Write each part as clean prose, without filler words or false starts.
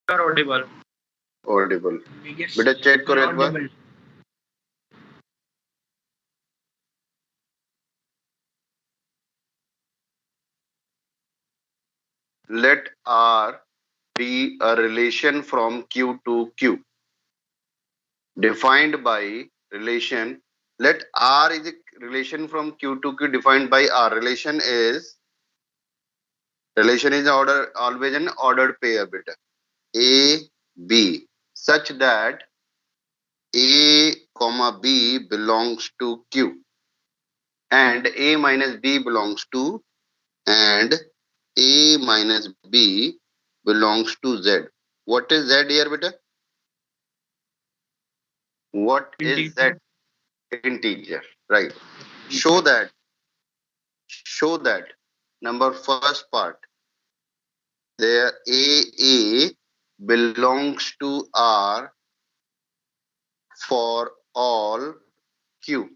are audible. Audible. Yes, बेटा check करो एक बार। audible. Let R be a relation from Q to Q, defined by relation. Let R is a relation from Q to Q defined by R. Relation is order, always an ordered pair, beta. A, B, such that A comma B belongs to Q and A minus B belongs to, and A minus B belongs to Z. What is Z here, beta? What is Z? Integer. Integer, right? Show that, show that number first part, there A belongs to R for all Q.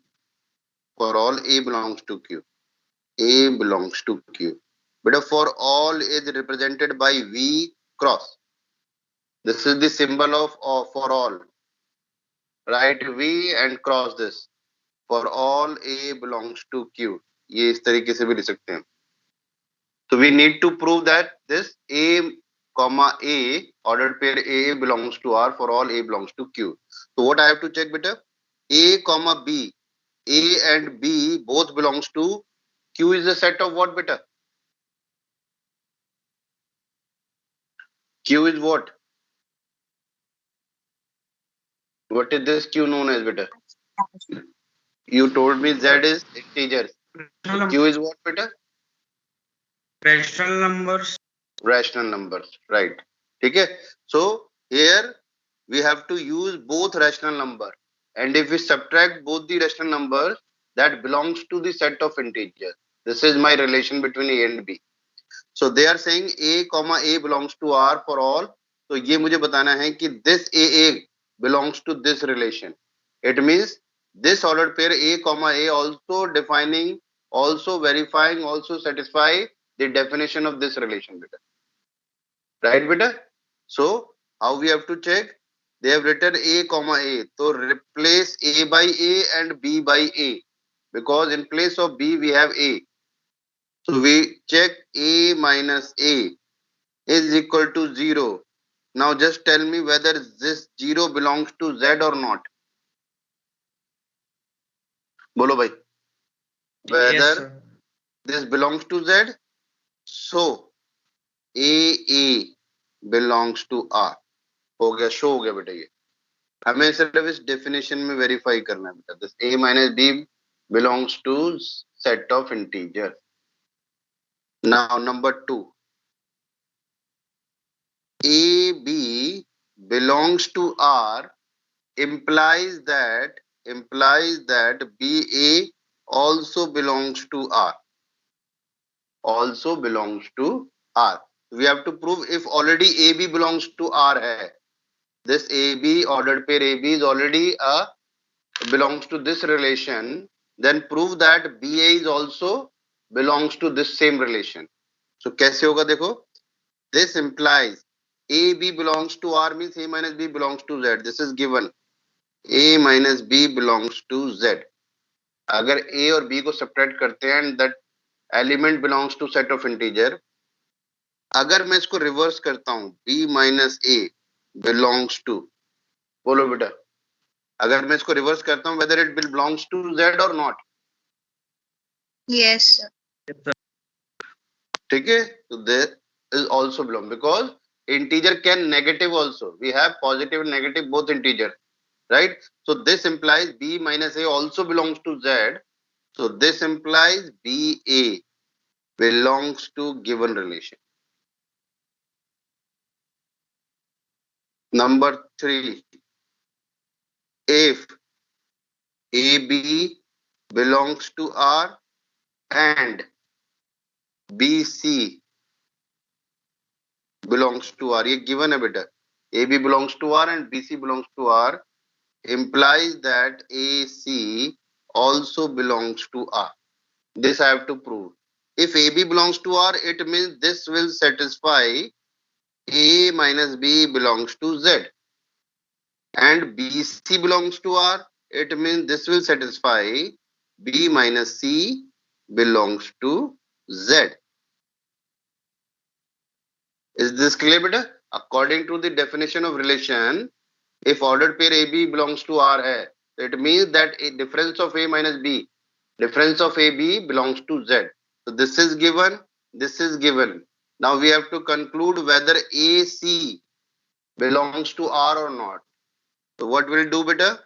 For all A belongs to Q. A belongs to Q. But for all is represented by V cross. This is the symbol of for all. Write V and cross this. For all A belongs to Q. ये इस तरीके से भी लिख सकते हैं. So we need to prove that this A comma A ordered pair A belongs to R for all A belongs to Q. So what I have to check, beta? A comma B. A and B both belongs to Q is a set of what, beta? Q is what? What is this Q known as, beta? You told me Z is integers. So Q is what, beta? Rational numbers. Rational numbers, right? Okay. So here we have to use both rational number, and if we subtract both the rational numbers, that belongs to the set of integers. This is my relation between A and B. So they are saying A comma A belongs to R for all. तो ये मुझे बताना है कि this A belongs to this relation. It means this ordered pair A comma A also defining, also verifying, also satisfy the definition of this relation, beta. Right, beta? So how we have to check? They have written A comma A. So replace A by A and B by A, because in place of B we have A. So we check A minus A is equal to 0. Now just tell me whether this 0 belongs to Z or not. Bolo bhai. Yes, Whether sir. this belongs to Z. So A belongs to R. हो गया, show हो गया बेटा. ये हमें सिर्फ इस definition में वेरीफाई करना है बेटा. This A minus B belongs to set of integers. Now number 2, AB belongs to R implies that BA also belongs to R. Also belongs to R. We have to prove if already AB belongs to R hai. This AB ordered pair AB is already belongs to this relation. Then prove that BA is also belongs to this same relation. So कैसे होगा देखो. This implies AB belongs to R means A minus B belongs to Z. This is given. A minus B belongs to Z. अगर A और B को subtract करते हैं and that element belongs to set of integer. अगर मैं इसको reverse करता हूं B minus A belongs to, बोलो बेटा, अगर मैं इसको रिवर्स करता हूं whether it belongs to Z or not. Yes, sir. ठीक है. So there is also belong because integer can negative also. We have positive and negative both integer, right? So this implies B minus A also belongs to Z. So this implies BA belongs to given relation. Number 3, if AB belongs to R and BC belongs to R, ये given है बेटा. AB belongs to R and BC belongs to R implies that AC also belongs to R. This I have to prove. If AB belongs to R, it means this will satisfy A minus B belongs to Z and BC belongs to R, it means this will satisfy B minus C belongs to Z. Is this clear, beta? According to the definition of relation, if ordered pair AB belongs to R hai, it means that a difference of A minus B, difference of AB belongs to Z. So this is given, this is given. Now we have to conclude whether AC belongs to R or not. So what we'll do, beta?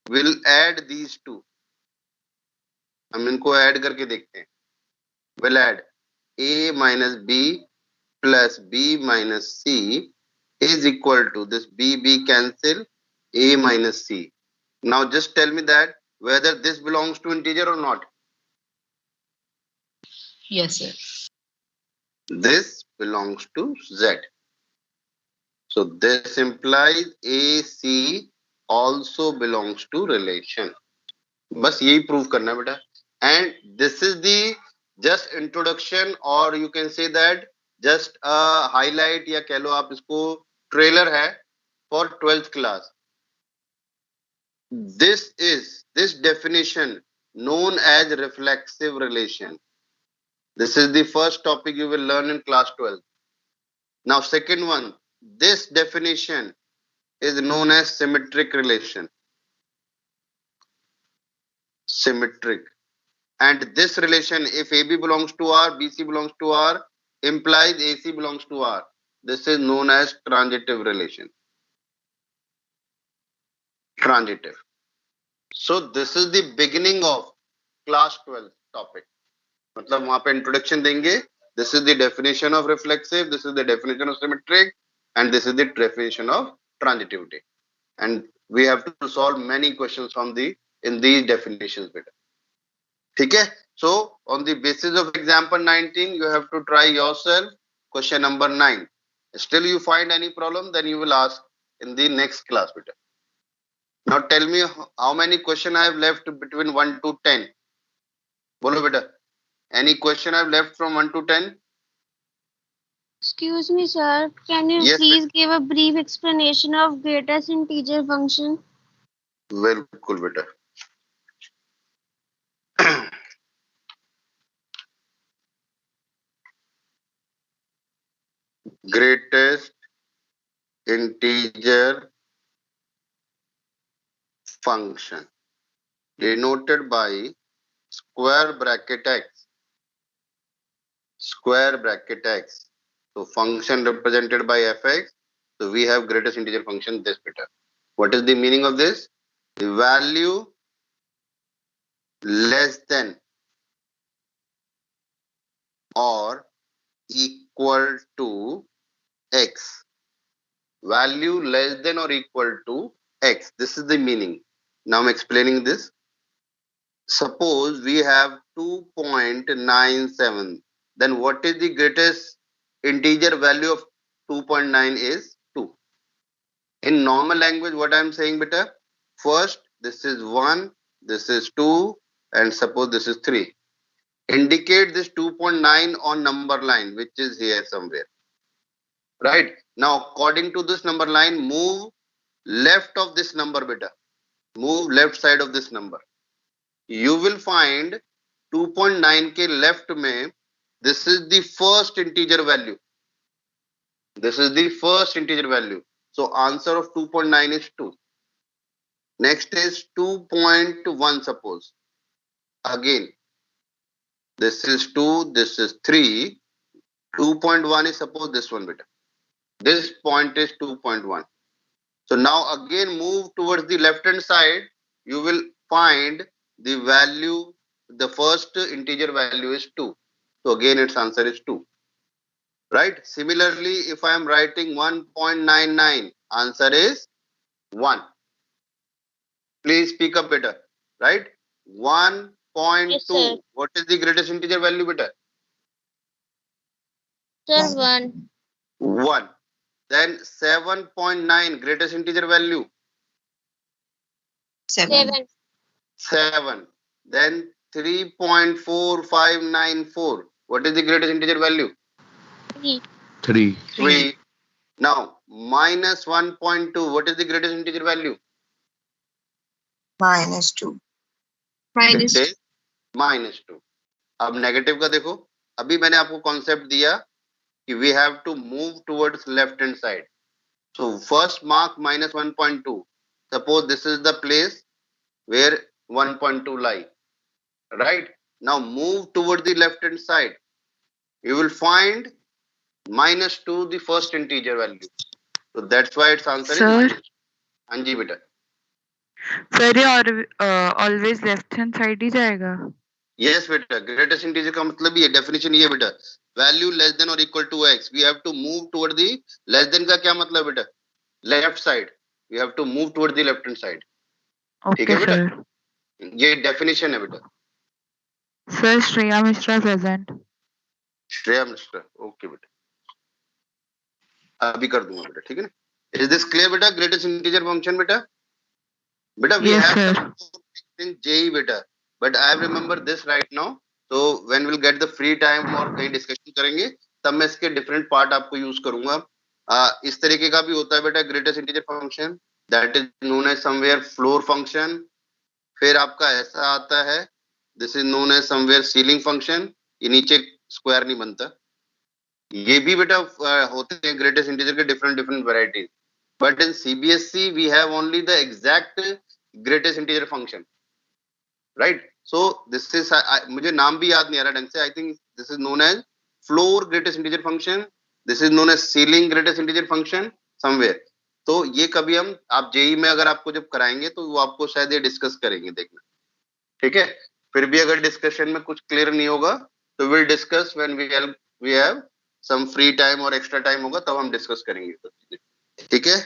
We'll add these two. हम इनको add करके देखते हैं. We'll add A minus B plus B minus C is equal to this B cancel A minus C. Now just tell me that whether this belongs to integer or not. Yes, sir. This belongs to Z. So this implies AC also belongs to relation. बस यही prove करना है बेटा. And this is the just introduction, or you can say that just a highlight या कह लो आप इसको trailer है for 12th class. This definition known as reflexive relation. This is the first topic you will learn in class 12. Now second one, this definition is known as symmetric relation. Symmetric. And this relation, if AB belongs to R, BC belongs to R, implies AC belongs to R. This is known as transitive relation. Transitive. So this is the beginning of class 12 topic. मतलब वहां पे introduction देंगे. This is the definition of reflexive, this is the definition of symmetric, and this is the definition of transitivity. And we have to solve many questions from in these definitions. Beta. ठीक है? So on the basis of example 19, you have to try yourself question number 9. Still you find any problem, then you will ask in the next class. Beta. Now tell me how many questions I have left between 1 to 10. Bolo beta. Any question I have left from 1 to 10? Excuse me, sir. Can you please give a brief explanation of greatest integer function? बिल्कुल बेटा. Greatest integer function denoted by square bracket x. Square bracket x. So function represented by fx. So we have greatest integer function this beta. What is the meaning of this? The value less than or equal to x. Value less than or equal to x. This is the meaning. Now I'm explaining this. Suppose we have 2.97. Then what is the greatest integer value of 2.9 is 2. In normal language, what I am saying, beta? First, this is 1, this is 2, and suppose this is 3. Indicate this 2.9 on number line, which is here somewhere. Right? Now, according to this number line, move left of this number, beta. Move left side of this number. You will find 2.9 के left में, this is the first integer value. This is the first integer value. So answer of 2.9 is 2. Next is 2.1 suppose. Again, this is 2, this is 3. 2.1 is suppose this one beta. This point is 2.1. So now again move towards the left hand side. You will find the value, the first integer value is 2. So again its answer is 2. Right? Similarly, if I am writing 1.99, answer is 1. Please speak up better. Right? 1.2. Yes, what is the greatest integer value beta? Sir, 1. 1. Then 7.9, greatest integer value? 7. 7. Then 3.4594. What is the greatest integer value? 3. 3. Now minus 1.2, what is the greatest integer value? -2. It is -2. अब negative का देखो, अभी मैंने आपको concept दिया कि we have to move towards left hand side. So first mark -1.2. Suppose this is the place where 1.2 lie. Right? Now move toward the left hand side. You will find -2 the first integer value. So that's why its answer Sir? is -2. हाँ जी बेटा. Sir ये और always left hand side ही जाएगा. Yes बेटा, greatest integer का मतलब ये definition ये बेटा, वैल्यू लेस देन और equal to x. We have to move toward the less than का क्या मतलब बेटा? Left side. We have to move toward the left hand side. ठीक ओके है बेटा? सर. ये डेफिनेशन है बेटा. Sir Shreya Mishra present. Shreya Mishra, okay बेटा, अभी कर दूंगा बेटा, ठीक है ना. इज दिस क्लियर बेटा? ग्रेटेस्ट इंटीजर फंक्शन बेटा. बेटा we Yes, have sir. In JEE बेटा, but I remember this right now. तो when will get the free time और कहीं डिस्कशन करेंगे तब मैं इसके डिफरेंट पार्ट आपको यूज करूंगा. इस तरीके का भी होता है बेटा greatest integer function, that is known as somewhere floor function. फिर आपका ऐसा आता है, this is known as somewhere ceiling function. ये नीचे स्क्वायर नहीं बनता. ये भी बेटा होते हैं ग्रेटेस्ट इंटीजर के different varieties. But in CBSE we have only the exact greatest integer function. Right? So this is, मुझे नाम भी याद नहीं आ रहा ढंग से. I think this is known as floor greatest integer function, this is known as ceiling greatest integer function somewhere. तो ये कभी हम, आप जेई में अगर आपको जब कराएंगे तो वो आपको शायद ये डिस्कस करेंगे, देखना. ठीक है? फिर भी अगर डिस्कशन में कुछ क्लियर नहीं होगा तो will discuss when we have some free time और एक्स्ट्रा टाइम होगा तब हम डिस्कस करेंगे. ठीक है?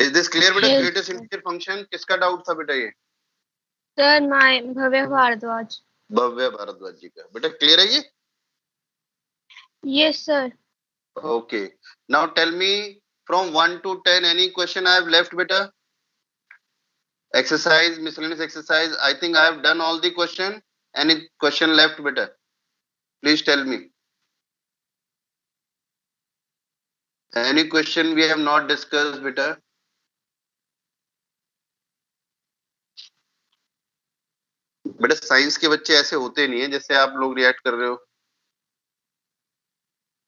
इज दिस क्लियर बेटा? Yes, ग्रेटेस्ट इंटीजर फंक्शन किसका डाउट था बेटा? ये सर माय भव्य भारद्वाज. भव्य भारद्वाज जी का. बेटा क्लियर है ये? Yes, sir. Okay. Now tell me from 1 to 10 any question I have left बेटा? Exercise, miscellaneous exercise, I think I have done all the question. Any question left beta? Please tell me. Any question we have not discussed beta? बेटा science के बच्चे ऐसे होते नहीं है जैसे आप लोग रिएक्ट कर रहे हो.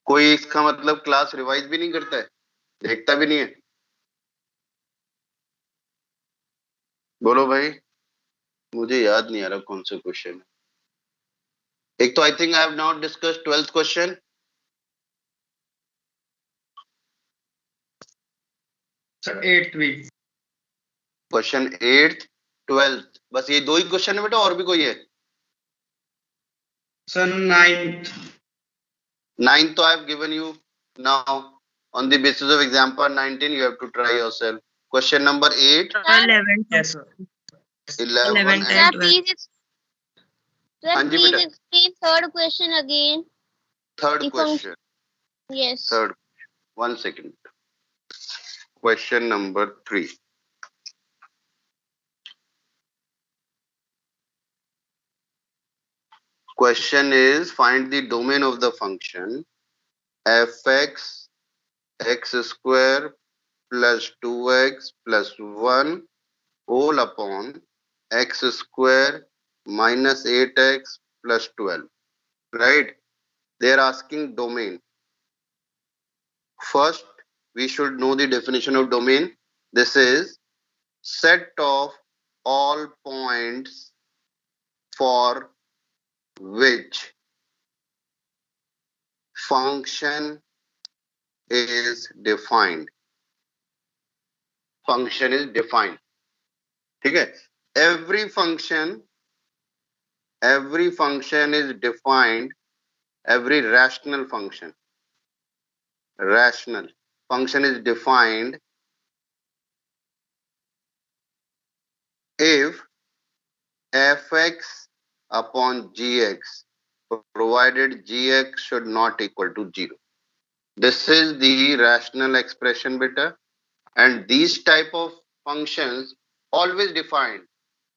कोई इसका मतलब क्लास रिवाइज भी नहीं करता है, देखता भी नहीं है. बोलो भाई, मुझे याद नहीं आ रहा कौन सा क्वेश्चन है. एक तो I think I have not discussed 12th question. Sir 8th भी. क्वेश्चन 8th 12th, बस ये दो ही क्वेश्चन है बेटा, और भी कोई है? Sir 9th. 9th तो I have given you now on the basis of example 19. You have to try yourself. Question number 8, 11. Yes, sir. 11 11, Sir, and please, sir, हाँ जी please बेटा. explain third question again. third the question. Yes. Third. 1 second. Question number 3. Question is, find the domain of the function fx x square plus 2x plus 1 whole upon x square minus 8x plus 12. Right? They are asking domain. First, we should know the definition of domain. This is set of all points for which function is defined. Function is defined. ठीक है? Every function is defined. Every rational function is defined if fx upon gx, provided gx should not equal to 0. This is the rational expression beta, and these type of functions always defined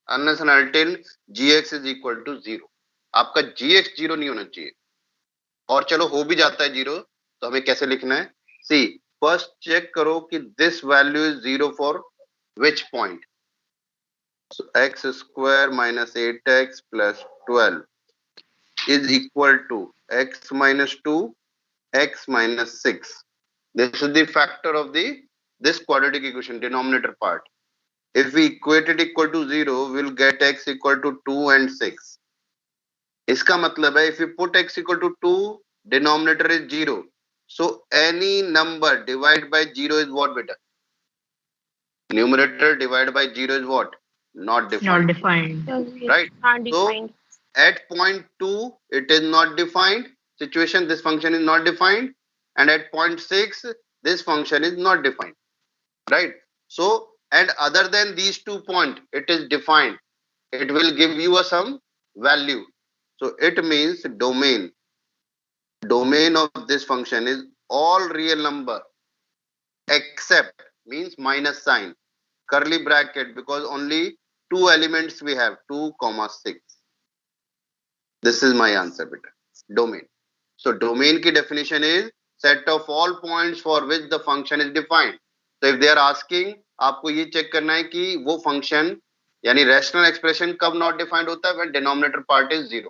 unless and until gx is equal to 0. आपका gx 0 नहीं होना चाहिए, और चलो हो भी जाता है 0 तो हमें कैसे लिखना है? सी फर्स्ट चेक करो कि this value is 0 for which point. So x square minus 8x plus 12 is equal to x minus 2, x minus 6. This is the factor of this quadratic equation, denominator part. If we equate it equal to 0, we'll get x equal to 2 and 6. इसका मतलब है if you put x equal to 2, denominator is 0. So any number divided by 0 is what, beta? Numerator divided by 0 is what? Not defined. Not defined. Right. Undefined. So at point 2, it is not defined. Situation, this function is not defined. And at point 6, this function is not defined. Right. So, and other than these 2 points, it is defined. It will give you a some value. So it means domain. Domain of this function is all real number except means minus sign, curly bracket, because only 2 elements we have, 2, 6. This is my answer, beta. Domain. So domain ki definition is set of all points for which the function is defined. So if they are asking, आपको ये check करना है कि वो function यानी rational expression कब not defined होता है, व्हेन डिनोमिनेटर पार्ट इज 0.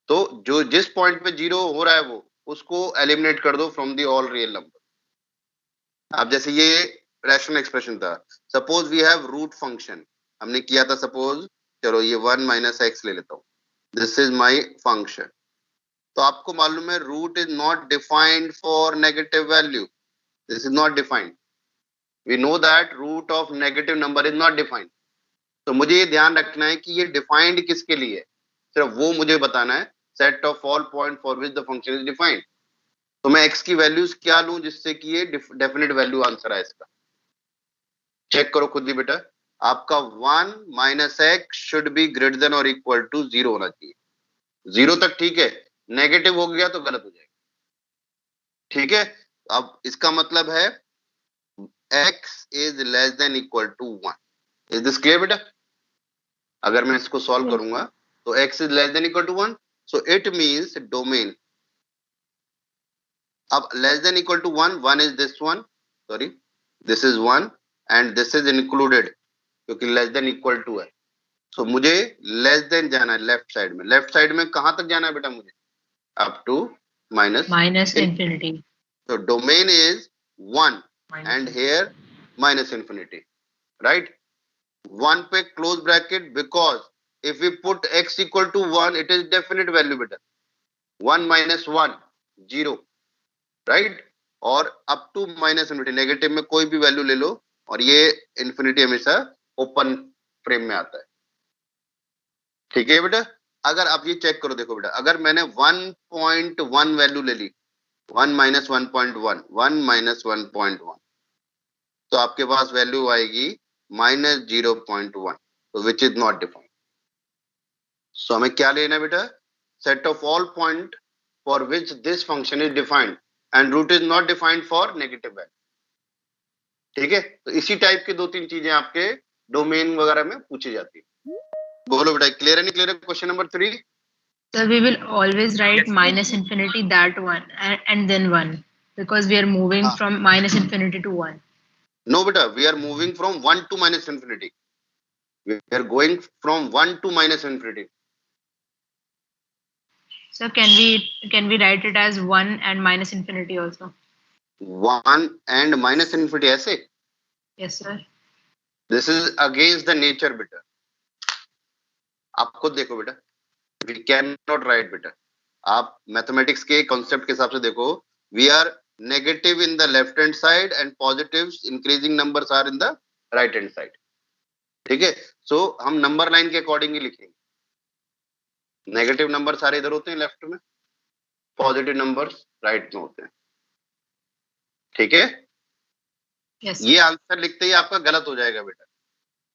तो जो जिस पॉइंट पे 0 हो रहा है वो उसको एलिमिनेट कर दो from the all real number. अब जैसे ये रैशनल एक्सप्रेशन था, suppose we have root function, हमने किया था सपोज, चलो ये 1 माइनस एक्स ले लेता हूं, दिस इज माय फंक्शन. तो आपको मालूम है root is not defined for negative value. This is not defined. We know that root of negative number is not defined. तो मुझे ये ध्यान रखना है कि ये डिफाइंड किसके लिए है, सिर्फ वो मुझे बताना है, set of all point for which the function is defined. तो मैं एक्स की वैल्यूज क्या लूं जिससे कि ये डेफिनेट वैल्यू आंसर है इसका. चेक करो खुद ही बेटा, आपका 1 minus x should be greater than और इक्वल टू 0 होना चाहिए. 0 तक ठीक है, नेगेटिव हो गया तो गलत हो जाएगा. ठीक है, अब इसका मतलब है x is less than equal to 1. Is this clear बेटा? अगर मैं इसको सॉल्व करूंगा तो x is less than equal to 1, so it means domain. अब less than equal to 1, 1 is this one, sorry this is 1 and this is included क्योंकि less than equal to है. So मुझे लेस देन जाना है left side में. Left side में कहां तक जाना है बेटा मुझे? Up to minus infinity. So domain is 1 and here minus infinity, right? 1 पे close bracket, because if we put x equal to 1, it is definite value better. 1 minus 1, 0, right? और up to minus infinity, negative में कोई भी value ले लो, और ये infinity हमेशा open frame में आता है. ठीक है बेटा? अगर आप ये चेक करो, देखो बेटा, अगर मैंने 1.1 वैल्यू ले ली, 1 माइनस 1.1, 1 माइनस 1.1, तो आपके पास वैल्यू आएगी माइनस 0.1, तो which is not defined. So हमें क्या लेना है बेटा? Set of all point for which this function is defined and root is not defined for negative value. ठीक है, तो इसी टाइप की 2-3 चीजें आपके डोमेन वगैरह में पूछी जाती है. बोलो बेटा, क्लियर है नहीं क्लियर है? Question number 3. So we will always write minus infinity that one and then 1 because we are moving from minus infinity to 1. No beta, we are moving from 1 to minus infinity. We are going from 1 to minus infinity. So can we write it as 1 and minus infinity also? 1 and minus infinity ऐसे? Yes sir. This is against the nature beta. आप खुद देखो बेटा, we cannot write बेटा. आप mathematics के concept के हिसाब से देखो, we are negative in the left hand side and positives increasing numbers are in the right hand side. ठीक है, सो हम नंबर लाइन के अकॉर्डिंग ही लिखेंगे. नेगेटिव नंबर सारे इधर होते हैं लेफ्ट में, पॉजिटिव नंबर्स राइट में होते हैं. ठीक है, Yes. ये आंसर लिखते ही आपका गलत हो जाएगा बेटा.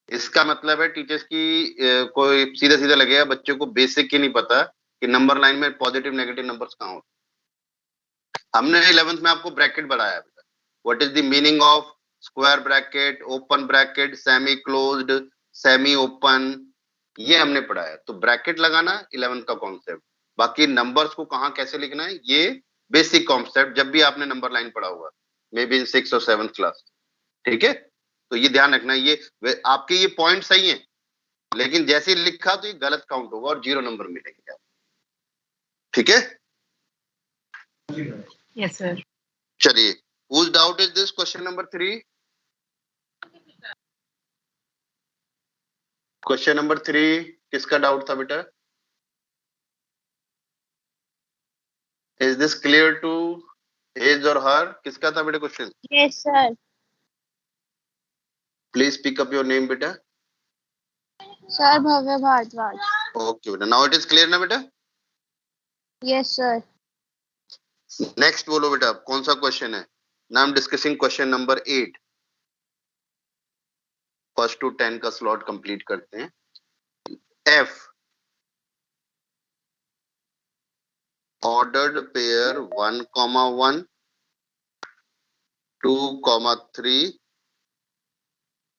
इसका मतलब है टीचर्स की कोई सीधा सीधा लगेगा, बच्चों को बेसिक ही नहीं पता कि नंबर लाइन में पॉजिटिव नेगेटिव नंबर्स कहाँ होते. हमने 11th में आपको ब्रैकेट बताया बेटा. What is the meaning of square bracket, open bracket, semi closed, semi open, ये हमने पढ़ाया. तो ब्रैकेट लगाना 11th का कॉन्सेप्ट. बाकी नंबर्स को कहाँ कैसे लिखना है ये बेसिक कॉन्सेप्ट जब भी आपने नंबर लाइन पढ़ा हुआ, मे बी इन 6th और 7th क्लास। ठीक है, तो ये ध्यान रखना, ये आपके ये पॉइंट सही है, लेकिन जैसे ही लिखा तो ये गलत काउंट होगा और 0 नंबर मिलेंगे आप। ठीक है, Yes, sir. चलिए, whose doubt is this? Question number 3. Question number 3 किसका डाउट था बेटा? Is this clear to his or her? किसका था बेटा question? Yes, sir. Please pick up your name बेटा. Sir, Bhavya Bhardwaj. Okay बेटा, now it is clear ना बेटा? Yes, sir. नेक्स्ट बोलो बेटा, कौन सा क्वेश्चन है? Now I am discussing question number 8। 1 to 10 का स्लॉट कंप्लीट करते हैं। F ordered pair 1, 1, 2, 3,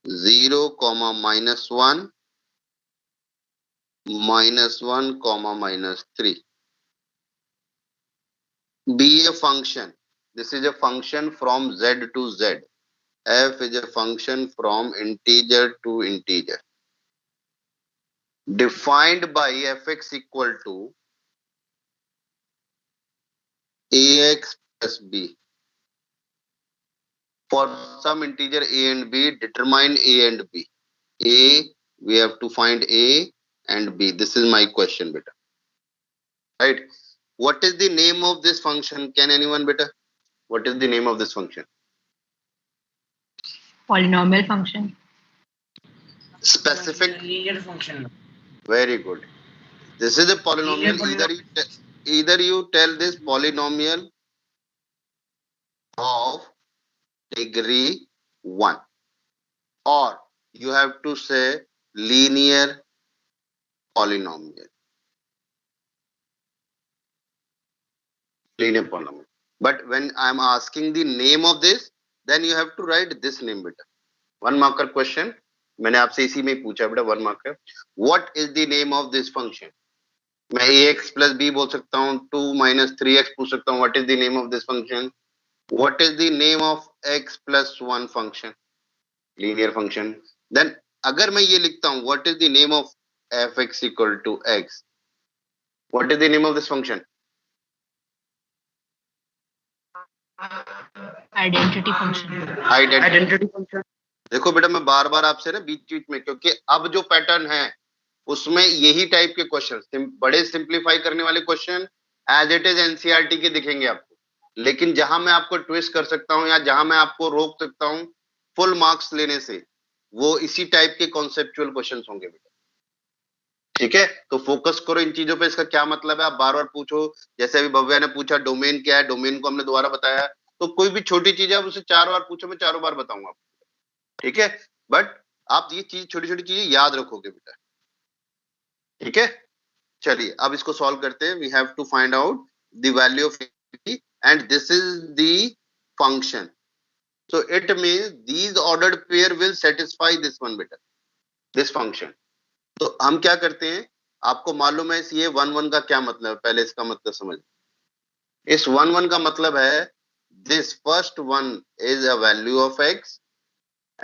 0, -1, -1, -3. Be a function. This is a function from Z to Z. F is a function from integer to integer. Defined by fx equal to ax plus b. For some integer a and b, determine a and b. A, we have to find a and b. This is my question, beta. Right? What is the name of this function? Can anyone, beta? What is the name of this function? Polynomial function. Specific. Linear function. Very good. This is a polynomial. Either you tell this polynomial of degree 1, or you have to say linear polynomial. Linear polynomial. But when I am asking the name of this, then you have to write this name beta. 1 marker question. मैंने आपसे इसी में पूछा बेटा, 1 marker. What is the name of this function? मैं ax plus b बोल सकता हूँ, 2 minus 3x पूछ सकता हूँ. What is the name of this function? What is the name of x plus 1 function? Linear function. Then अगर मैं ये लिखता हूँ, what is the name of fx equal to x? What is the name of this function? Identity function. Identity function. देखो बेटा, मैं बार बार आपसे ना बीच बीच में, क्योंकि अब जो पैटर्न है उसमें यही टाइप के क्वेश्चन, बड़े सिंप्लीफाई करने वाले question as it is NCERT के दिखेंगे आपको, लेकिन जहां मैं आपको ट्विस्ट कर सकता हूं या जहां मैं आपको रोक सकता हूं फुल मार्क्स लेने से, वो इसी टाइप के कॉन्सेप्चुअल क्वेश्चन होंगे बेटा। ठीक है, तो फोकस करो इन चीजों पे। इसका क्या मतलब है आप बार बार पूछो, जैसे अभी भव्या ने पूछा डोमेन क्या है, डोमेन को हमने दोबारा बताया। तो कोई भी छोटी चीज है उसे 4 बार पूछो, मैं 4 बार बताऊंगा आपको। ठीक है, बट आप ये चीज छोटी छोटी चीजें याद रखोगे बेटा। ठीक है, चलिए अब इसको सॉल्व करते हैं। We have to find out the value of and this is the function, so it means these ordered pair will satisfy this one बेटा, दिस फंक्शन। तो हम क्या करते हैं, आपको मालूम है ये 1 1 का क्या मतलब है, पहले इसका मतलब समझ। इस 1 1 का मतलब है this first one is a value of x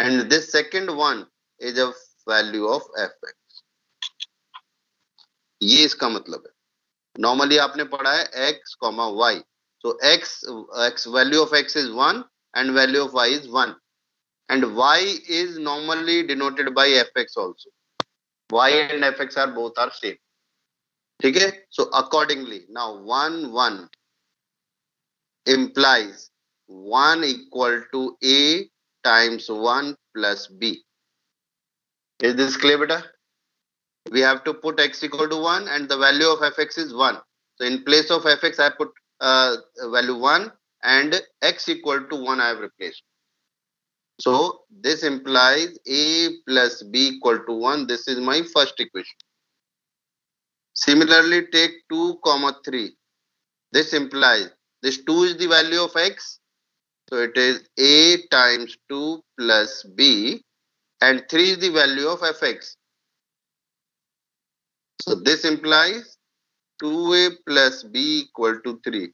and this second one is a value of fx. ये इसका मतलब है। नॉर्मली आपने पढ़ा है x, y, so x value of x is 1 and value of y is 1 and y is normally denoted by fx also. Y and fx are both are same. ठीक है, so accordingly now 1 1 implies 1 equal to a times 1 plus b. Is this clear beta? We have to put x equal to 1 and the value of fx is 1. So in place of fx I put value 1 and x equal to 1 I have replaced. So this implies a plus b equal to 1. This is my first equation. Similarly take 2 3. This implies this 2 is the value of x. So it is a times 2 plus b and 3 is the value of fx. So this implies 2a plus b equal to 3.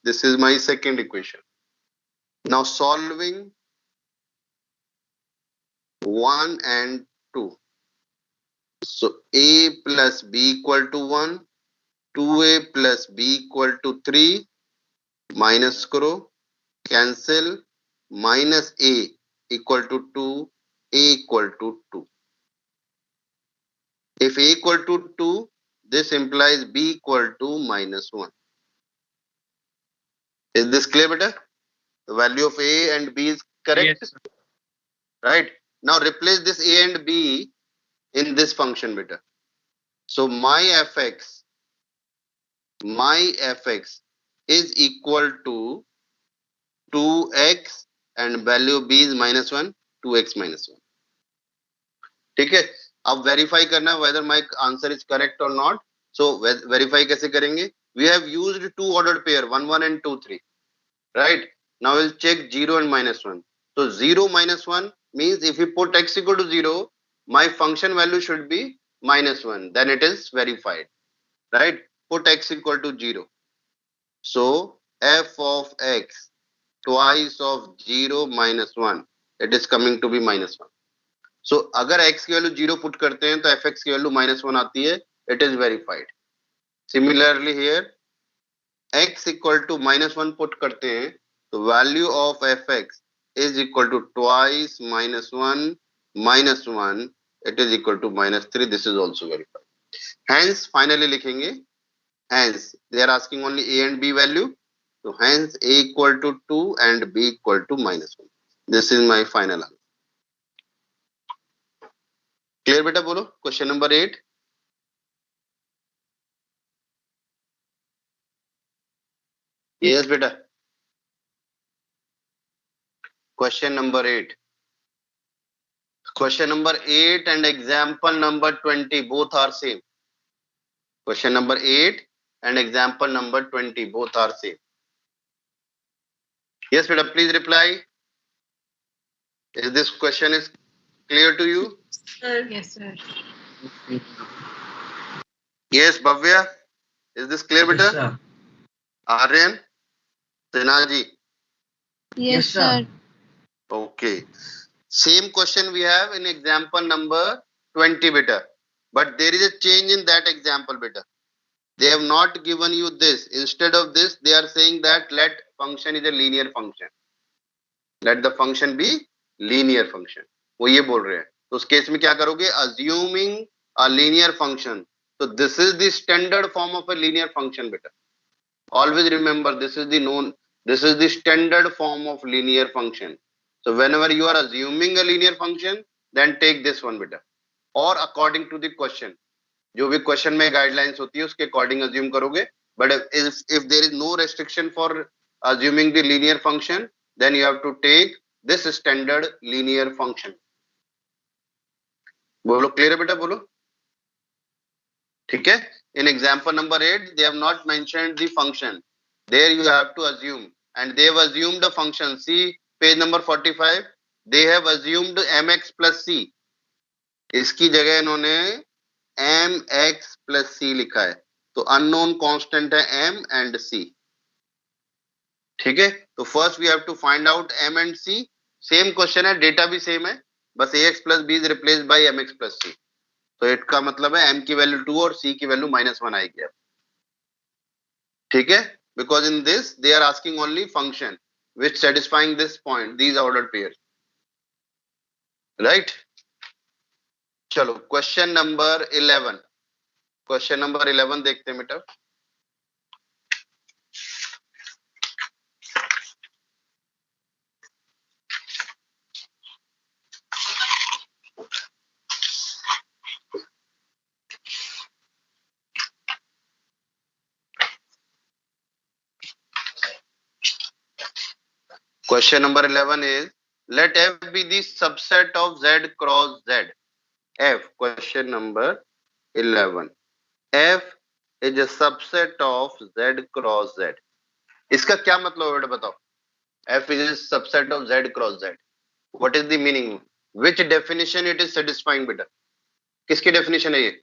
This is my second equation. Now solving 1 and 2. So a plus b equal to 1, 2a plus b equal to 3, minus करो, cancel, minus a equal to 2, a equal to 2. If a equal to 2, this implies b equal to minus 1. Is this clear, beta? The value of a and b is correct, Yes, sir. right? Now replace this a and b in this function, beta. So my fx is equal to 2x and value b is minus 1, 2x minus 1. ठीक है, अब verify करना whether my answer is correct or not. So verify कैसे करेंगे? We have used two ordered pair 1 1 and 2 3, right? Now we'll check 0 and minus 1. So 0 minus 1 means if we put x equal to 0, my function value should be minus 1, then it is verified, right? Put x equal to 0. So f of x twice of 0 minus 1, it is coming to be minus 1. So अगर x की value 0 put करते हैं तो fx की value -1 आती है, it is verified. Similarly here x equal to -1 put करते हैं तो value of fx is equal to twice -1 minus 1, it is equal to -3. This is also verified. Hence finally लिखेंगे, hence they are asking only a and b value, so hence a equal to 2 and b equal to -1. This is my final answer. Clear बेटा? बोलो question number 8. Yes बेटा. Question number 8. Question number 8 and example number 20 both are same. Question number 8 and example number 20 both are same. Yes beta, please reply. Is this question is clear to you? Yes, sir. Yes Bhavya, is this clear beta? Yes, sir. Aryan, Sinaji. Yes, sir. Okay. Same question we have in example number 20 beta, but there is a change in that example beta. They have not given you this. Instead of this, they are saying that let function is a linear function. Let the function be linear function. वो ये बोल रहे हैं. तो उस case में क्या करोगे? Assuming a linear function. So this is the standard form of a linear function beta. Always remember this is the standard form of linear function. So whenever you are assuming a linear function, then take this one beta. Or according to the question. जो भी question में guidelines होती है उसके according assume करोगे. But if there is no restriction for assuming the linear function, then you have to take this standard linear function. बोलो clear है बेटा? बोलो ठीक है. In example number 8, they have not mentioned the function. There you have to assume, and they have assumed a function. See page number 45. They have assumed mx plus c. इसकी जगह इन्होंने mx plus c लिखा है. तो unknown constant है m and c. ठीक है. तो first we have to find out m and c. Same question है, डेटा भी सेम है, बस ax plus b इज replaced by mx plus c. तो इट का मतलब है m की वैल्यू 2 और c की वैल्यू -1 आएगी. ठीक है. Because in this they are asking only function which satisfying this point, these ordered pairs, right? चलो क्वेश्चन नंबर 11. क्वेश्चन नंबर 11 देखते हैं बेटा. Question number 11 is, let f be the subset of z cross z. F, question number 11. F is a subset of z cross z. इसका क्या मतलब है बेटा बताओ? F is a subset of z cross z. What is the meaning? Which definition it is satisfying बेटा? किसकी definition है ये?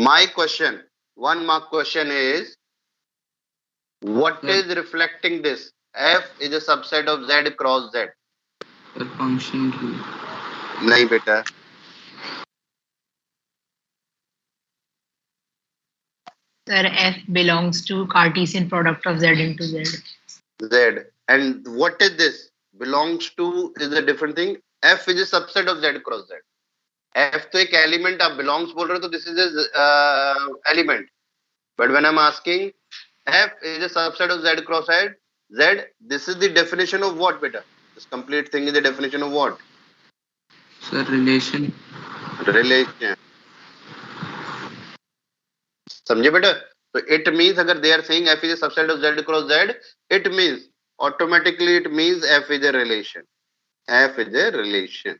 My question, 1 mark question is, what is reflecting this? F is a subset of Z cross Z. function की नहीं बेटा, Sir, F belongs to Cartesian product of Z into Z. Z. And what is this? Belongs to is a different thing. F is a subset of Z cross Z. F तो एक element, आप belongs बोल रहे हो तो this is a element. But when I'm asking F is a subset of Z cross Z, this is the definition of what, beta? This complete thing is the definition of what? sir relation. Relation. समझे बेटा? So it means अगर they are saying F is a subset of Z cross Z, it means automatically it means F is a relation. F is a relation.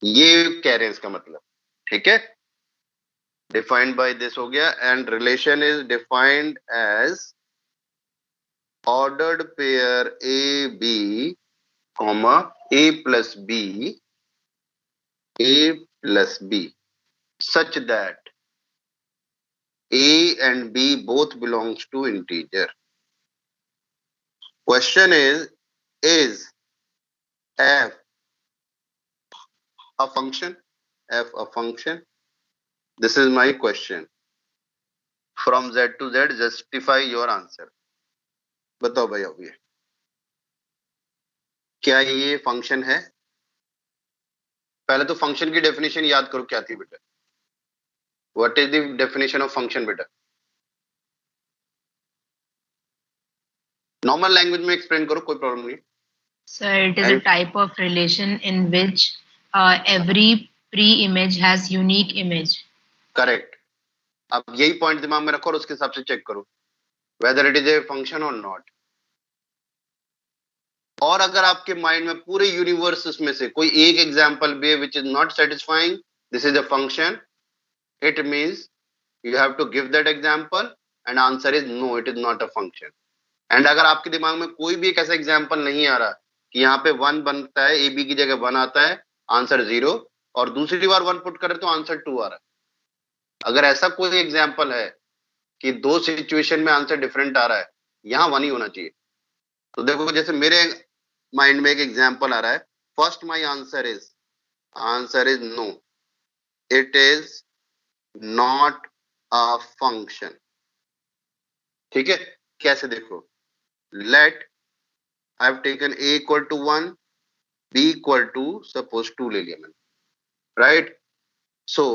ये कह रहे हैं इसका मतलब, ठीक है? Defined by this हो गया, and relation is defined as ordered pair A B comma A plus B such that A and B both belongs to integer. Question is F a function? F a function? This is my question. From Z to Z, justify your answer. बताओ भाई अब ये क्या ये function है? पहले तो function की डेफिनेशन याद करो क्या थी बेटा. What is the definition of function बेटा? नॉर्मल लैंग्वेज में एक्सप्लेन करो, कोई प्रॉब्लम नहीं. So it is a type of relation in which every pre-image has unique image. Correct. अब यही पॉइंट दिमाग में रखो और उसके हिसाब से चेक करो whether it is a function और नॉट. और अगर आपके माइंड में पूरे यूनिवर्स में से कोई एक एग्जांपल भी है which is not satisfying this is a function, it means you have to give that example and answer is no, it is not a function. And अगर आपके दिमाग में कोई भी एक ऐसा एग्जांपल नहीं आ रहा कि यहाँ पे 1 बनता है, ए बी की जगह 1 आता है, आंसर 0, और दूसरी बार 1 पुट करें तो आंसर 2 आ रहा है, अगर ऐसा कोई एग्जांपल है कि दो सिचुएशन में आंसर डिफरेंट आ रहा है, यहाँ 1 ही होना चाहिए. तो देखो जैसे मेरे माइंड में एक एग्जांपल आ रहा है, first my answer is no, it is not a function. ठीक है? कैसे देखो, let I have taken a equal to 1, b equal to suppose 2 ले लिया मैंने, right? So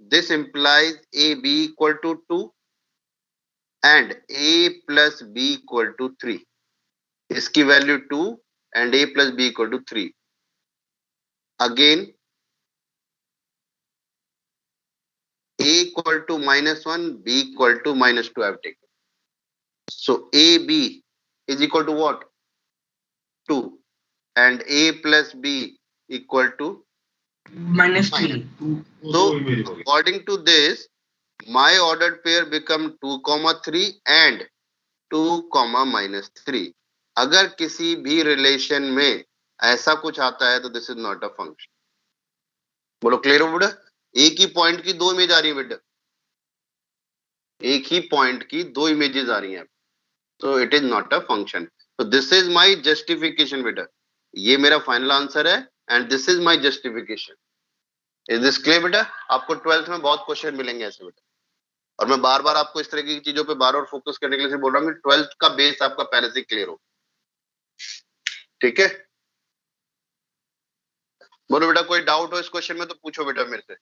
this implies a b equal to 2 and a plus b equal to 3. इसकी वैल्यू 2 and a plus b equal to 3. Again, a equal to -1, b equal to -2 I have taken. So a b is equal to what? 2 and a plus b equal to -3. So according to this, my ordered pair become 2, 3 and 2, -3. अगर किसी भी relation में ऐसा कुछ आता है तो this is not a function. बोलो क्लियर हो बेटा? एक ही पॉइंट की 2 इमेज आ रही है बेटा, एक ही पॉइंट की 2 इमेजेस आ रही हैं, तो it is not a function. तो दिस इज माय जस्टिफिकेशन बेटा, ये मेरा फाइनल आंसर है and this is my justification. Is this clear बेटा? आपको 12th में बहुत क्वेश्चन मिलेंगे ऐसे बेटा, और मैं बार बार आपको इस तरह की चीजों पे बार बार फोकस करने के लिए बोल रहा हूँ कि 12th का बेस आपका पहले से क्लियर हो. ठीक है? बोलो बेटा, कोई डाउट हो इस क्वेश्चन में तो पूछो बेटा मेरे से.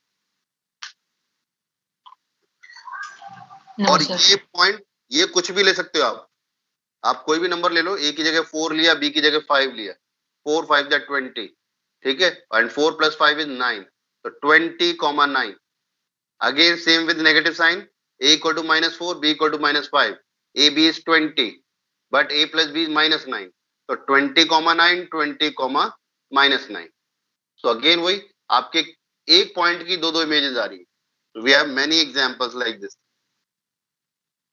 No, और sir. ये पॉइंट, ये कुछ भी ले सकते हो आप कोई भी नंबर ले लो, ए की जगह 4 लिया, बी की जगह 5 लिया, 4 5 जा 20. ठीक है? एंड 4 + 5 इज 9, तो 20, 9. Again same with negative sign, a equal to -4, b equal to -5, a b is 20 but a plus b is -9, so 20, 9, 20, -9. so again वही आपके एक पॉइंट की 2 इमेजेस आ रही है. we have many examples like this.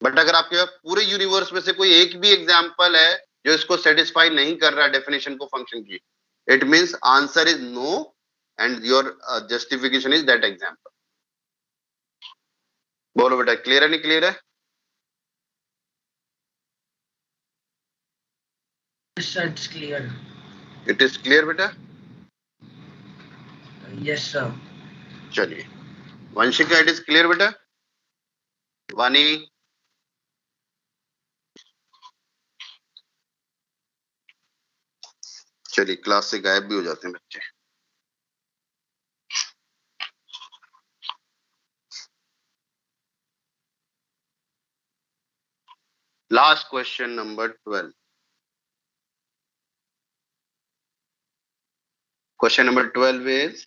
But अगर आपके पास पूरे universe में से कोई एक भी एग्जांपल है जो इसको सेटिस्फाई नहीं कर रहा है डेफिनेशन को फंक्शन की, it means answer is no and your justification is that example. बोलो बेटा, क्लियर है नहीं क्लियर है? Yes, sir, it's clear. It is clear बेटा? Yes, sir. चलिए, वंशिका इट इज क्लियर बेटा? वानी? चलिए, क्लास से गायब भी हो जाते हैं बच्चे। Last question number 12। Question number 12 is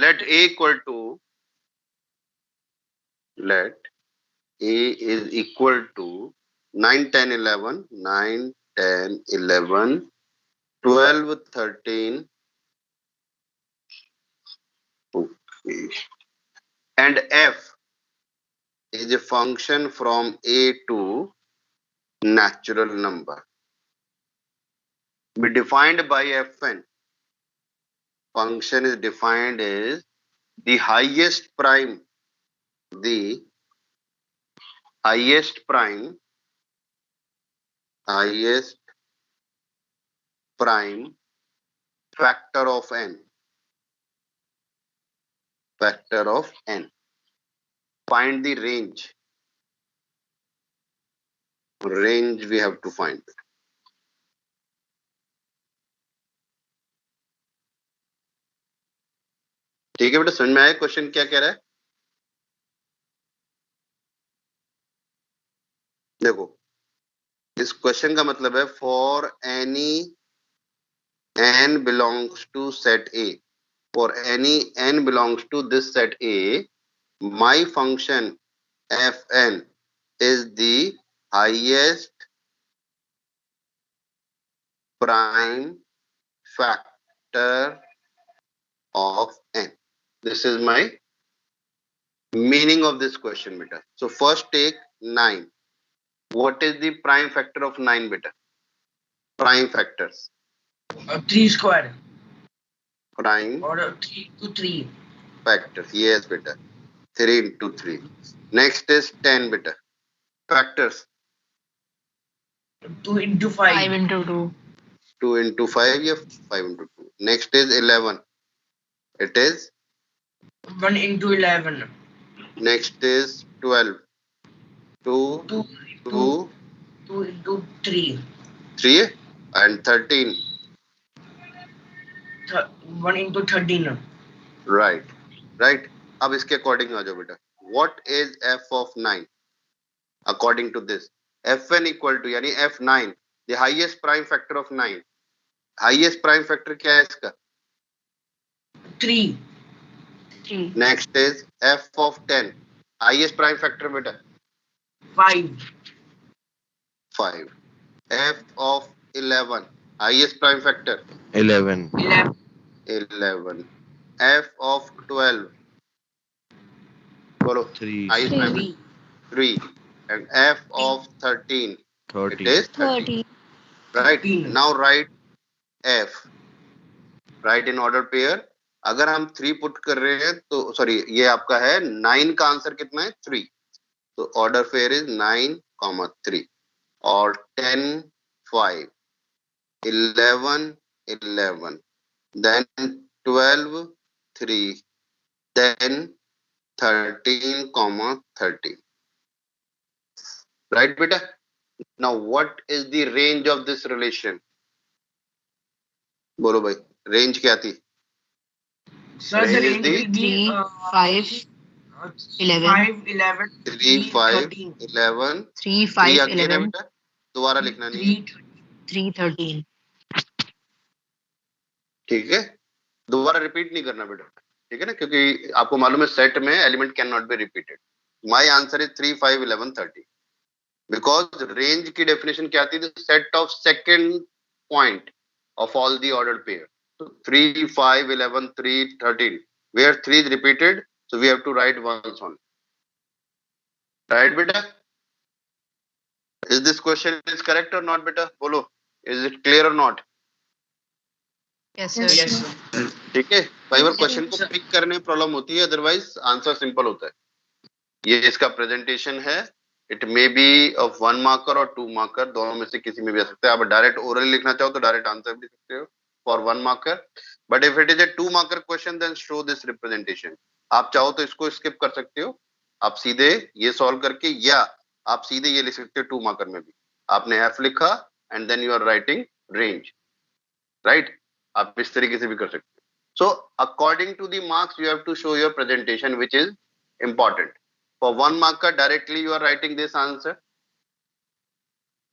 let A equal to let A is equal to 9, 10, 11, 9, 10, 11, 12, 13, okay, and F is a function from A to natural number. Be defined by Fn. Function is defined as the highest prime factor of n. Find the range we have to find. ठीक है बेटा, समझ में आया question क्या कह रहा है? देखो, इस क्वेश्चन का मतलब है for any n belongs to set A, for any n belongs to this set A, my function fn is the highest prime factor of n. This is my meaning of this question beta. So first take 9. What is the prime factor of 9 beta? Prime factors. 3 square. Prime Or 3 to 3. factors. Yes beta. 3 into 3. Next is 10 beta. Factors. 2 into 5. 5 into 2. 2 into 5, yeah, 5 into 2. Next is 11. It is 1 into 11. next is 12. 2 into 3. 3 and 13. 1 into 13. Right. अब इसके according आ जाओ बेटा. What is f of 9? According to this, fn equal to यानी f9, the highest prime factor of 9. Highest prime factor क्या है इसका? 3. 3. Next is f of 10. Highest prime factor बेटा? 5. 5. F of 11. Highest prime factor? 11. 11. F of 12. बोलो. 3. Highest prime factor? 3. And F of 13. 30. It is 30. 30. Right. 13. Now write F. Write in order pair. अगर हम 3 put कर रहे हैं तो sorry, ये आपका है 9 का आंसर कितना है? 3. तो ऑर्डर पेयर इज 9, 3 और 10, 5, 11, 11, then 12, 3, then 13, 13. Right beta? Now what is the range of this relation? बोलो भाई, रेंज क्या थी? Sir, the Range is range the will be 3, 5, 11. 5, 11, 3, 5, 13. 11. 3, 5, 3 अकेले 11, बेटा, दोबारा लिखना नहीं है. 3, 3, 13. ठीक है, दोबारा रिपीट नहीं करना बेटा. ठीक है ना, क्योंकि आपको मालूम है सेट में element can not be repeated. My answer is 3, 5, 11, 30. Because range की डेफिनेशन क्या थी? Set of second point of all the ordered pair. So 3, 5, 11, 3, 13. Where 3 is repeated, so we have to write once only. Right, beta? Is this question is correct or not, beta? Bolo. Is it clear or not? Yes, sir. Yes, sir. ठीक है. कई बार Yes, question को sir. Pick करने में problem होती है, otherwise answer simple होता है. ये इसका प्रेजेंटेशन है. It may be of 1 marker और 2 मार्कर, दोनों में से किसी में भी आ सकता है. आप डायरेक्ट ओरल लिखना चाहो तो डायरेक्ट आंसर भी सकते हो for 1 marker. But if it is a 2 marker question then show this representation. आप चाहो तो इसको स्किप कर सकते हो, आप सीधे ये सॉल्व करके, या आप सीधे ये लिख सकते हो 2 मार्कर में भी. आपने एफ लिखा and then you are writing range, right. आप इस तरीके से भी कर सकते हो. So according to the marks, you have to show your presentation, which is important. For 1 marker, directly you are writing this answer.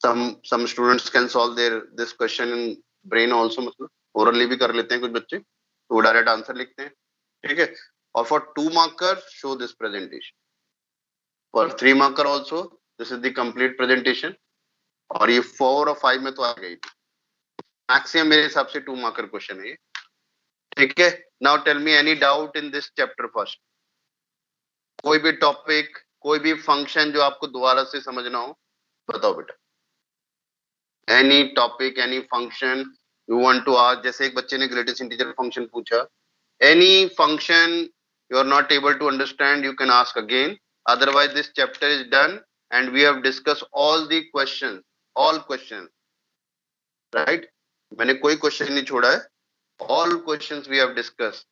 Some students can solve this question in brain also, मतलब orally भी कर लेते हैं कुछ बच्चे, तो वो direct answer लिखते हैं, ठीक है. और for 2 marker, show this presentation. For 3 marker also, this is the complete presentation. और ये 4 और 5 में तो आ गई थी. मैक्सिमम मेरे हिसाब से 2 marker question है ये, ठीक है. Now tell me any doubt in this chapter first. कोई भी टॉपिक, कोई भी फंक्शन जो आपको दोबारा से समझना हो, बताओ बेटा. Any topic, any function you want to ask. जैसे एक बच्चे ने ग्रेटेस्ट इंटीजर फंक्शन पूछा. Any function you are not able to understand, you can ask again. Otherwise this chapter is done and we have discuss all the question, all question, right. मैंने कोई question नहीं छोड़ा है. All questions we have discussed.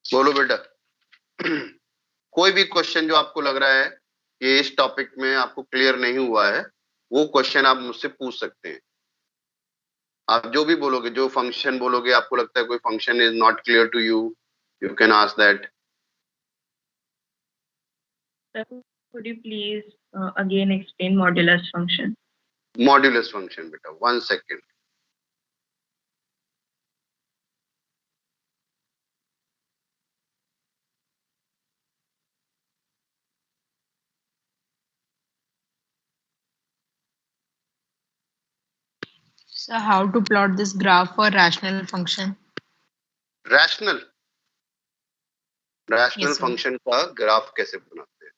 बोलो बेटा. कोई भी question जो आपको लग रहा है कि इस टॉपिक में आपको क्लियर नहीं हुआ है, वो क्वेश्चन आप मुझसे पूछ सकते हैं. आप जो भी बोलोगे, जो फंक्शन बोलोगे, आपको लगता है कोई function is not clear to you, you can ask that. Could you please again explain modulus function? Modulus function बेटा, 1 second. So how to plot this graph for rational function? Rational Yes, sir. Function का graph कैसे बनाते हैं?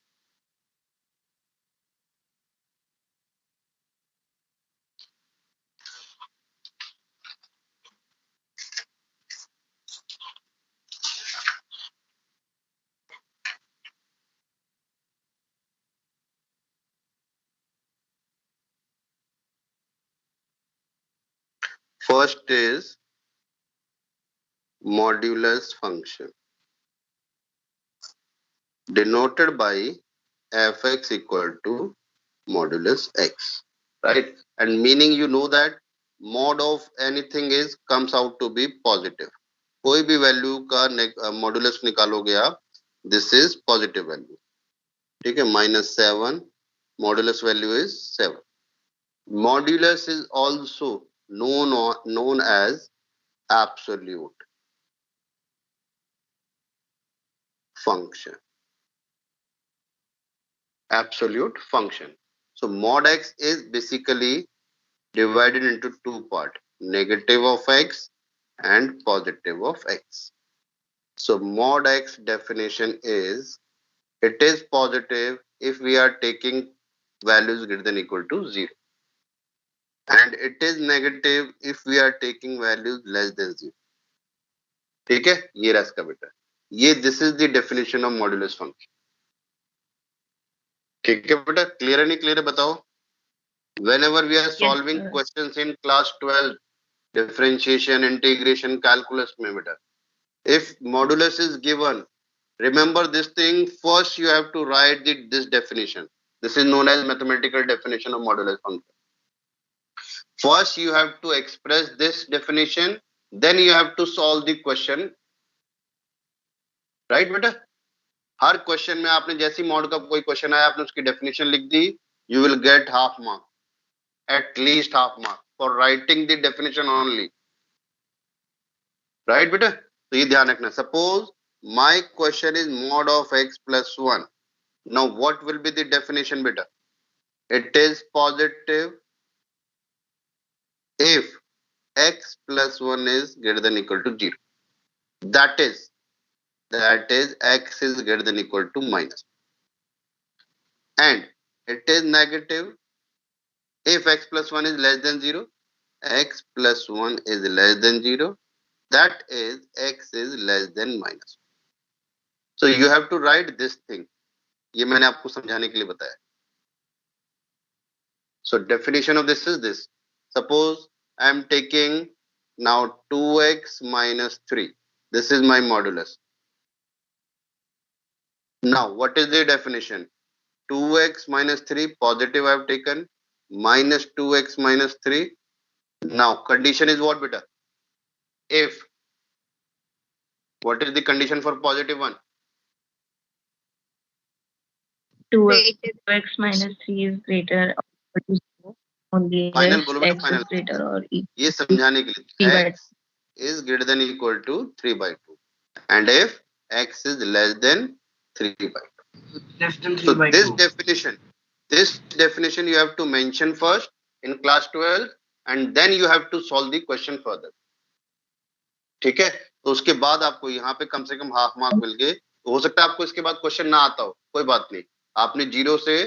First is modulus function, denoted by fx equal to modulus x, right? And meaning, you know that mod of anything is comes out to be positive. कोई भी value का modulus निकालोगे आप, this is positive value, ठीक है. -7, modulus value is 7. Modulus is also known as absolute function. Absolute function. So mod x is basically divided into 2 parts, negative of x and positive of x. So mod x definition is, it is positive if we are taking values greater than equal to 0. And it is negative if we are taking values less than 0. ठीक है, ये रहा इसका बेटा. ये this is the definition of modulus function. ठीक है बेटा, क्लियर है नहीं क्लियर है बताओ. Whenever we are solving questions in class 12, differentiation, integration, calculus में बेटा, if modulus is given, remember this thing, first you have to write this definition. This is known as mathematical definition of modulus function. First you have to express this definition, then you have to solve the question, right बेटा. हर question में आपने जैसी mod का कोई question आया, आपने उसकी definition लिख दी, you will get half mark, at least half mark for writing the definition only, right बेटा. तो ये ध्यान रखना. Suppose my question is mod of x plus 1. Now what will be the definition बेटा? It is positive if x plus 1 is greater than equal to 0. That is x is greater than equal to minus. And it is negative if x plus 1 is less than 0. X plus 1 is less than 0. That is x is less than minus. So you have to write this thing. ये मैंने आपको समझाने के लिए बताया. So definition of this is this. Suppose I am taking now 2x minus 3. This is my modulus. Now what is the definition? 2x minus 3 positive I have taken, minus 2x minus 3. Now condition is what, beta? If. What is the condition for positive one? 2x minus 3 is greater or equal to 0 only Final if बोलो बेटा, x final. is greater or equal ये समझाने के लिए 3 by x is greater than equal to 3 by 2 and if x is less than 3 by 2. Less than 3 So by this 2. definition you have to mention first in class 12 and then you have to solve the question further. ठीक है, तो उसके बाद आपको यहाँ पे कम से कम half mark मिल गए. हो सकता है आपको इसके बाद क्वेश्चन ना आता हो, कोई बात नहीं. आपने 0 से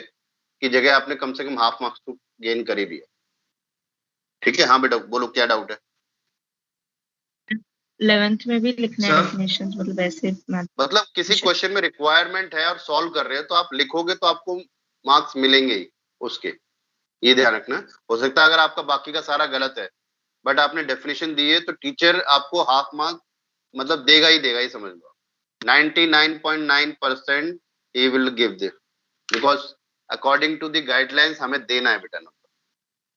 की जगह आपने कम से कम हाफ मार्क्स तो गेन कर ही दिया. ठीक है. हाँ बेटा बोलो, क्या डाउट है? 11th में भी लिखना है डेफिनेशंस, मतलब ऐसे मतलब किसी क्वेश्चन में रिक्वायरमेंट है और सॉल्व कर रहे हैं तो आप लिखोगे तो आपको मार्क्स मिलेंगे ही उसके. ये ध्यान रखना. हो सकता है अगर आपका बाकी का सारा गलत है बट आपने डेफिनेशन दी है तो टीचर आपको हाफ मार्क मतलब देगा ही देगा, ही समझ लो. 99.9% he will give this because according to the guidelines हमें देना है बेटा नंबर.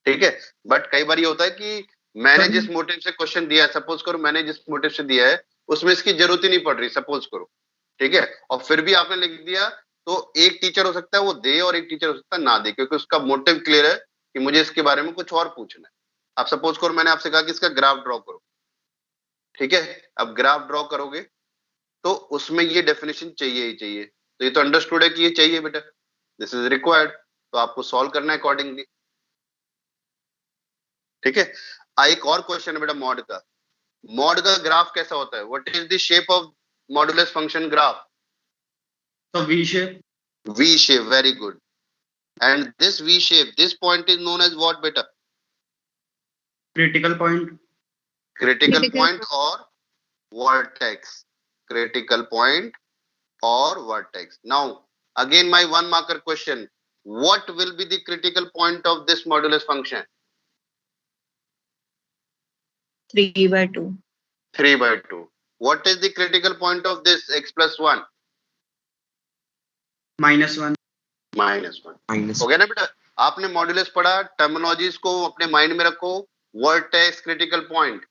ठीक है. बट कई बार ये होता है कि मैंने जिस मोटिव से क्वेश्चन दिया है, सपोज करो मैंने जिस मोटिव से दिया है उसमें इसकी जरूरत ही नहीं पड़ रही, सपोज करो. ठीक है. और फिर भी आपने लिख दिया तो एक टीचर हो सकता है वो दे और एक टीचर हो सकता है ना दे, क्योंकि उसका मोटिव क्लियर है कि मुझे इसके बारे में कुछ और पूछना है. आप सपोज करो मैंने आपसे कहा कि इसका ग्राफ ड्रॉ करो. ठीक है. अब ग्राफ ड्रॉ करोगे तो उसमें ये डेफिनेशन चाहिए ही चाहिए. तो ये तो अंडरस्टूड है कि ये चाहिए बेटा, दिस इज रिक्वायर्ड. तो आपको सॉल्व करना है अकॉर्डिंगली. ठीक है. एक और क्वेश्चन है बेटा मॉड का. मॉड का ग्राफ कैसा होता है? What is the shape of modulus function graph? So V shape. V shape. Very good. And this V shape, this point is known as what beta? Critical point. Critical Critical point or vertex. Critical point or vertex. Now again my one marker question. What will be the critical point of this modulus function? 3 by 2. 3 by 2. What is the critical point of this x plus 1? -1. -1. minus हो गया ना बेटा. आपने modulus पढ़ा, terminologies को अपने mind में रखो. Vertex, critical point.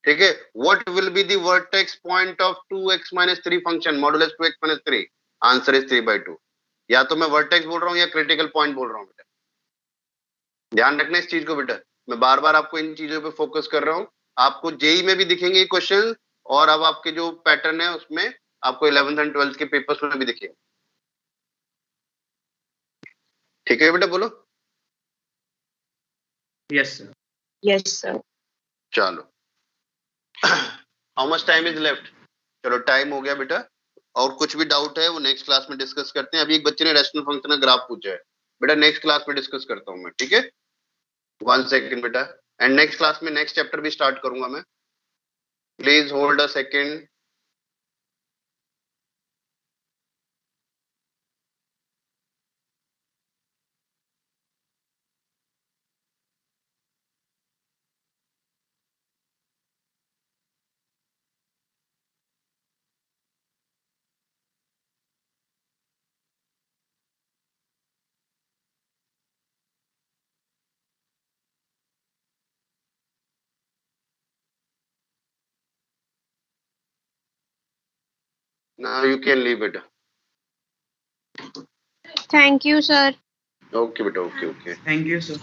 ठीक है. What will be the vertex point of 2x - 3 function modulus 2x - 3? Answer is 3 by 2. या तो मैं वर्टेक्स बोल रहा हूँ या क्रिटिकल पॉइंट बोल रहा हूँ बेटा. ध्यान रखना इस चीज को बेटा. मैं बार बार आपको इन चीजों पे फोकस कर रहा हूँ. आपको जेई में भी दिखेंगे क्वेश्चन और अब आपके जो पैटर्न है उसमें आपको 11th एंड 12th के पेपर्स में भी दिखेंगे. ठीक है बेटा बोलो. Yes sir. Yes, sir. चलो. How much time is left? चलो टाइम हो गया बेटा. और कुछ भी डाउट है वो नेक्स्ट क्लास में डिस्कस करते हैं. अभी एक बच्चे ने रैशनल फंक्शन का ग्राफ पूछा है बेटा, नेक्स्ट क्लास में डिस्कस करता हूँ मैं. ठीक है. 1 सेकंड बेटा. एंड नेक्स्ट क्लास में नेक्स्ट चैप्टर भी स्टार्ट करूंगा मैं. Please hold a second. Now you can leave बेटा. Thank you, sir. ओके बेटा. ओके. Thank you sir.